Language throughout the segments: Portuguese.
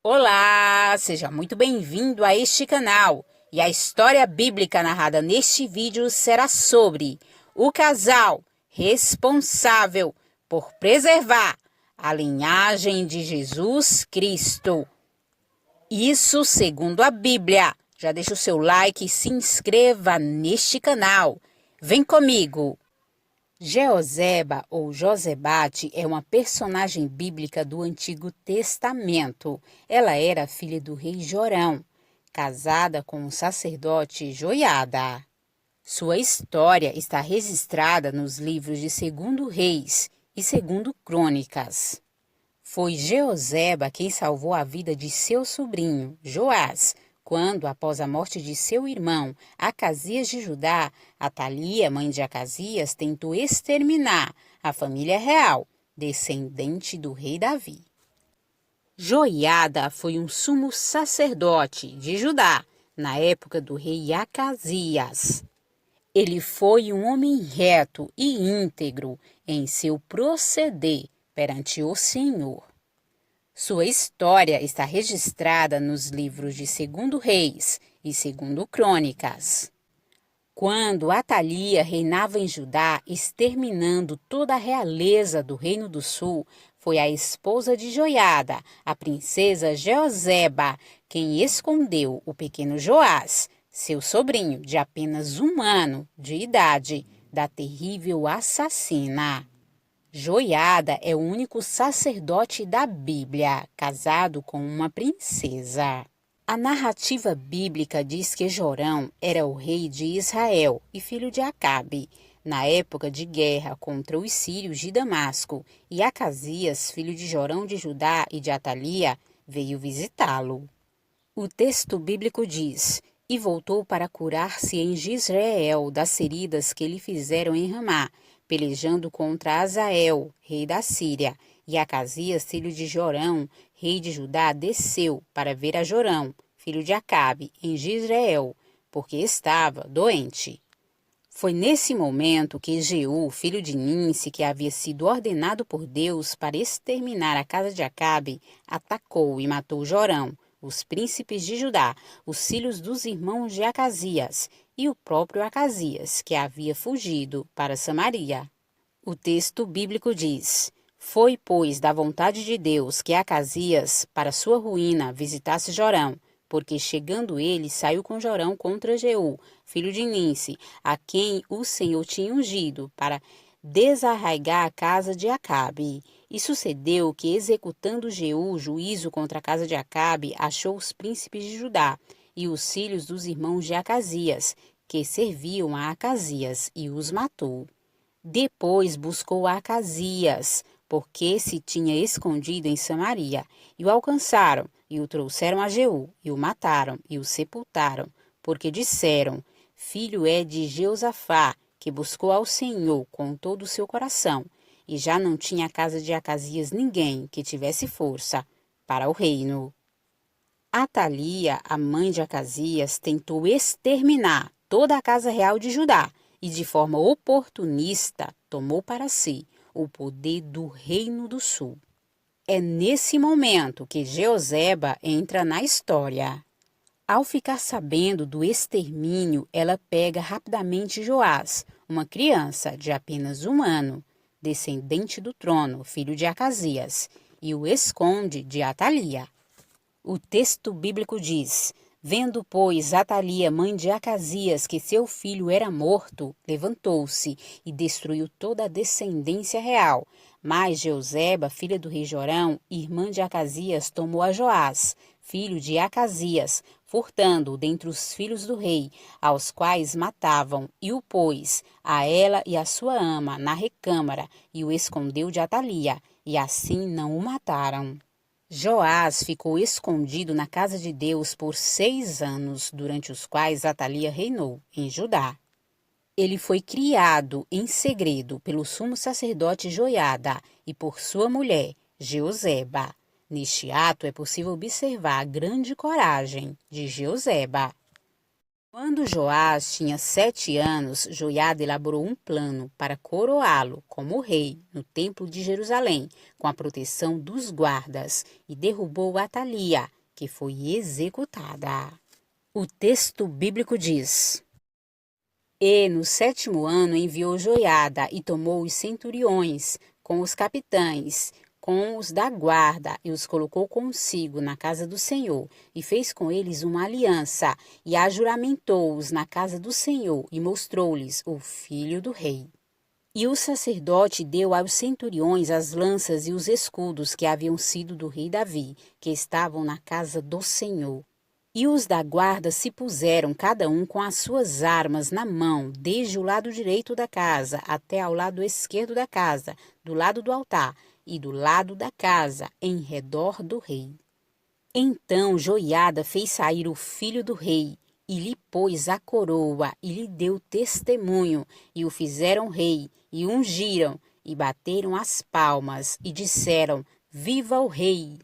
Olá, seja muito bem-vindo a este canal. E a história bíblica narrada neste vídeo será sobre o casal responsável por preservar a linhagem de Jesus Cristo. Isso segundo a Bíblia. Já deixa o seu like e se inscreva neste canal. Vem comigo! Jeoseba ou Josebate é uma personagem bíblica do Antigo Testamento. Ela era filha do rei Jorão, casada com o sacerdote Joiada. Sua história está registrada nos livros de 2 Reis e 2 Crônicas. Foi Jeoseba quem salvou a vida de seu sobrinho, Joás, quando, após a morte de seu irmão, Acasias de Judá, Atalia, mãe de Acasias, tentou exterminar a família real, descendente do rei Davi. Joiada foi um sumo sacerdote de Judá, na época do rei Acasias. Ele foi um homem reto e íntegro em seu proceder perante o Senhor. Sua história está registrada nos livros de 2 Reis e 2 Crônicas. Quando Atalia reinava em Judá, exterminando toda a realeza do Reino do Sul, foi a esposa de Joiada, a princesa Jeoseba, quem escondeu o pequeno Joás, seu sobrinho de apenas 1 ano de idade, da terrível assassina. Joiada é o único sacerdote da Bíblia, casado com uma princesa. A narrativa bíblica diz que Jorão era o rei de Israel e filho de Acabe, na época de guerra contra os sírios de Damasco, e Acasias, filho de Jorão de Judá e de Atalia, veio visitá-lo. O texto bíblico diz: "E voltou para curar-se em Jezreel das feridas que lhe fizeram em Ramá, pelejando contra Azael, rei da Síria. E Acasias, filho de Jorão, rei de Judá, desceu para ver a Jorão, filho de Acabe, em Jezreel, porque estava doente." Foi nesse momento que Jeú, filho de Ninsi, que havia sido ordenado por Deus para exterminar a casa de Acabe, atacou e matou Jorão, os príncipes de Judá, os filhos dos irmãos de Acasias, e o próprio Acasias, que havia fugido para Samaria. O texto bíblico diz: "Foi, pois, da vontade de Deus que Acasias, para sua ruína, visitasse Jorão, porque chegando ele, saiu com Jorão contra Jeú, filho de Ninsi, a quem o Senhor tinha ungido, para desarraigar a casa de Acabe. E sucedeu que, executando Jeú juízo contra a casa de Acabe, achou os príncipes de Judá e os filhos dos irmãos de Acasias, que serviam a Acasias, e os matou. Depois buscou a Acasias, porque se tinha escondido em Samaria, e o alcançaram, e o trouxeram a Jeú, e o mataram, e o sepultaram, porque disseram: filho é de Jeosafá, que buscou ao Senhor com todo o seu coração, e já não tinha a casa de Acasias ninguém que tivesse força para o reino." Atalia, a mãe de Acasias, tentou exterminar toda a casa real de Judá e, de forma oportunista, tomou para si o poder do Reino do Sul. É nesse momento que Jeoseba entra na história. Ao ficar sabendo do extermínio, ela pega rapidamente Joás, uma criança de apenas 1 ano, descendente do trono, filho de Acasias, e o esconde de Atalia. O texto bíblico diz: "Vendo, pois, Atalia, mãe de Acasias, que seu filho era morto, levantou-se e destruiu toda a descendência real. Mas Jeoseba, filha do rei Jorão, irmã de Acasias, tomou a Joás, filho de Acasias, furtando-o dentre os filhos do rei, aos quais matavam, e o pôs, a ela e a sua ama, na recâmara, e o escondeu de Atalia, e assim não o mataram." Joás ficou escondido na casa de Deus por 6 anos, durante os quais Atalia reinou em Judá. Ele foi criado em segredo pelo sumo sacerdote Joiada e por sua mulher, Jeoseba. Neste ato é possível observar a grande coragem de Jeoseba. Quando Joás tinha 7 anos, Joiada elaborou um plano para coroá-lo como rei no templo de Jerusalém, com a proteção dos guardas, e derrubou Atalia, que foi executada. O texto bíblico diz: E no 7º ano enviou Joiada e tomou os centuriões, com os capitães, com os da guarda, e os colocou consigo na casa do Senhor, e fez com eles uma aliança, e ajuramentou-os na casa do Senhor, e mostrou-lhes o filho do rei. E o sacerdote deu aos centuriões as lanças e os escudos que haviam sido do rei Davi, que estavam na casa do Senhor. E os da guarda se puseram, cada um com as suas armas na mão, desde o lado direito da casa até ao lado esquerdo da casa, do lado do altar e do lado da casa, em redor do rei. Então Joiada fez sair o filho do rei, e lhe pôs a coroa, e lhe deu testemunho, e o fizeram rei, e ungiram, e bateram as palmas, e disseram: Viva o rei!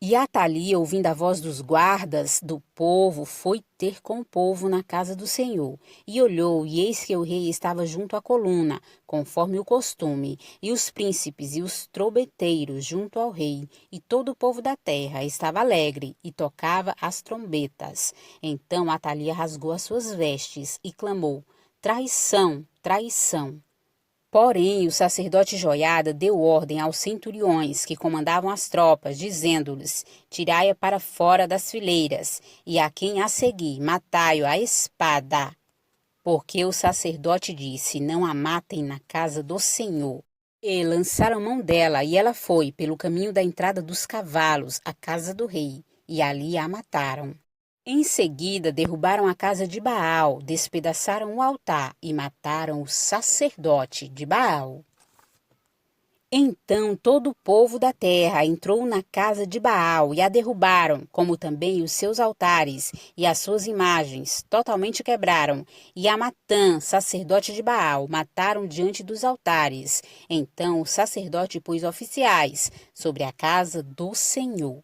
E Atalia, ouvindo a voz dos guardas do povo, foi ter com o povo na casa do Senhor. E olhou, e eis que o rei estava junto à coluna, conforme o costume, e os príncipes e os trombeteiros junto ao rei, e todo o povo da terra estava alegre, e tocava as trombetas. Então Atalia rasgou as suas vestes, e clamou: Traição, traição! Porém, o sacerdote Joiada deu ordem aos centuriões que comandavam as tropas, dizendo-lhes: Tirai-a para fora das fileiras, e a quem a seguir, matai-o à espada. Porque o sacerdote disse: Não a matem na casa do Senhor. E lançaram mão dela, e ela foi pelo caminho da entrada dos cavalos à casa do rei, e ali a mataram. Em seguida, derrubaram a casa de Baal, despedaçaram o altar e mataram o sacerdote de Baal. Então todo o povo da terra entrou na casa de Baal e a derrubaram, como também os seus altares e as suas imagens, totalmente quebraram. E a Matã, sacerdote de Baal, mataram diante dos altares. Então o sacerdote pôs oficiais sobre a casa do Senhor.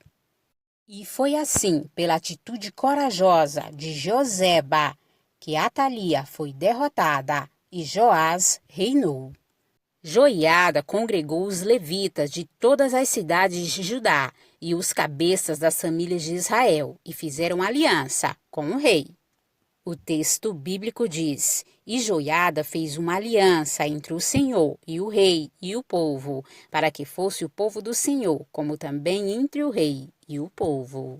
E foi assim, pela atitude corajosa de Joseba, que Atalia foi derrotada e Joás reinou. Joiada congregou os levitas de todas as cidades de Judá e os cabeças das famílias de Israel e fizeram aliança com o rei. O texto bíblico diz: E Joiada fez uma aliança entre o Senhor e o rei e o povo, para que fosse o povo do Senhor, como também entre o rei e o povo.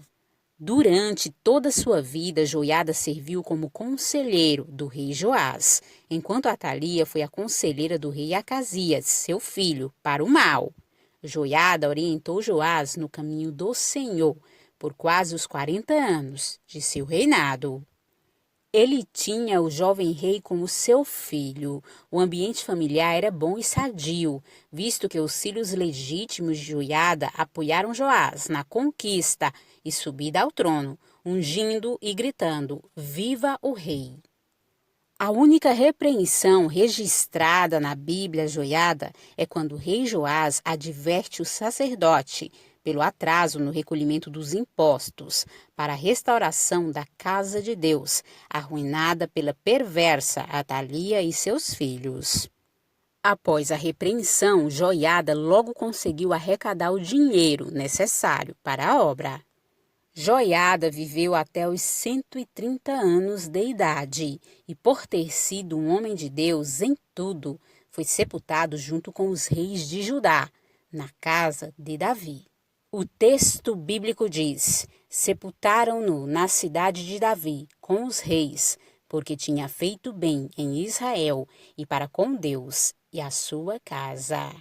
Durante toda a sua vida, Joiada serviu como conselheiro do rei Joás, enquanto Atalia foi a conselheira do rei Acasias, seu filho, para o mal. Joiada orientou Joás no caminho do Senhor por quase os 40 anos de seu reinado. Ele tinha o jovem rei como seu filho. O ambiente familiar era bom e sadio, visto que os filhos legítimos de Joiada apoiaram Joás na conquista e subida ao trono, ungindo e gritando: Viva o rei! A única repreensão registrada na Bíblia Joiada é quando o rei Joás adverte o sacerdote pelo atraso no recolhimento dos impostos para a restauração da casa de Deus, arruinada pela perversa Atalia e seus filhos. Após a repreensão, Joiada logo conseguiu arrecadar o dinheiro necessário para a obra. Joiada viveu até os 130 anos de idade e, por ter sido um homem de Deus em tudo, foi sepultado junto com os reis de Judá, na casa de Davi. O texto bíblico diz: sepultaram-no na cidade de Davi com os reis, porque tinha feito bem em Israel e para com Deus e a sua casa.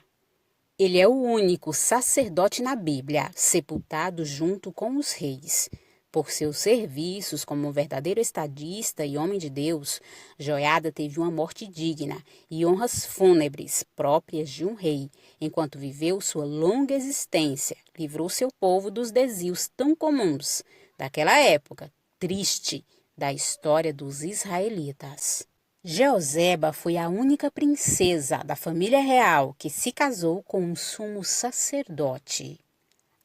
Ele é o único sacerdote na Bíblia sepultado junto com os reis. Por seus serviços como um verdadeiro estadista e homem de Deus, Joiada teve uma morte digna e honras fúnebres próprias de um rei. Enquanto viveu sua longa existência, livrou seu povo dos desvios tão comuns daquela época triste da história dos israelitas. Jeoseba foi a única princesa da família real que se casou com um sumo sacerdote.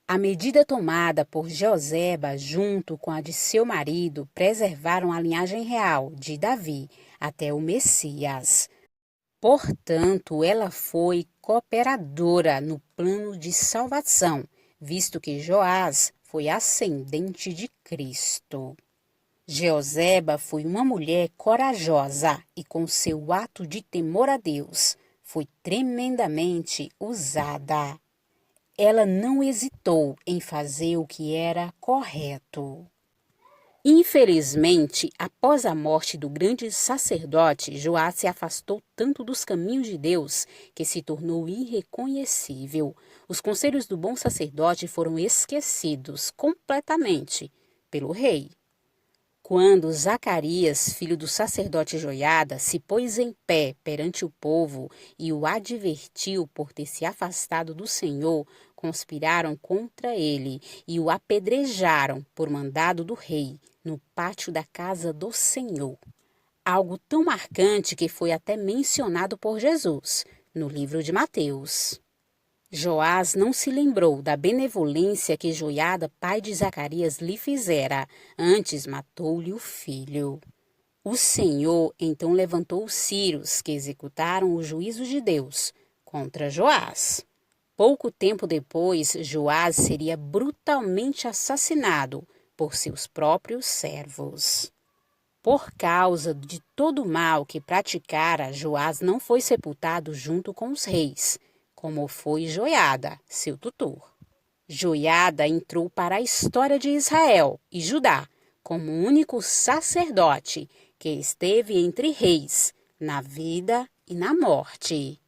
A medida tomada por Jeoseba junto com a de seu marido preservaram a linhagem real de Davi até o Messias. Portanto, ela foi cooperadora no plano de salvação, visto que Joás foi ascendente de Cristo. Jeoseba foi uma mulher corajosa e com seu ato de temor a Deus foi tremendamente usada. Ela não hesitou em fazer o que era correto. Infelizmente, após a morte do grande sacerdote, Joás se afastou tanto dos caminhos de Deus que se tornou irreconhecível. Os conselhos do bom sacerdote foram esquecidos completamente pelo rei. Quando Zacarias, filho do sacerdote Joiada, se pôs em pé perante o povo e o advertiu por ter se afastado do Senhor, conspiraram contra ele e o apedrejaram por mandado do rei no pátio da casa do Senhor. Algo tão marcante que foi até mencionado por Jesus no livro de Mateus. Joás não se lembrou da benevolência que Joiada, pai de Zacarias, lhe fizera, antes matou-lhe o filho. O Senhor então levantou os sírios, que executaram o juízo de Deus contra Joás. Pouco tempo depois, Joás seria brutalmente assassinado por seus próprios servos. Por causa de todo o mal que praticara, Joás não foi sepultado junto com os reis, como foi Joiada, seu tutor. Joiada entrou para a história de Israel e Judá como o único sacerdote que esteve entre reis, na vida e na morte.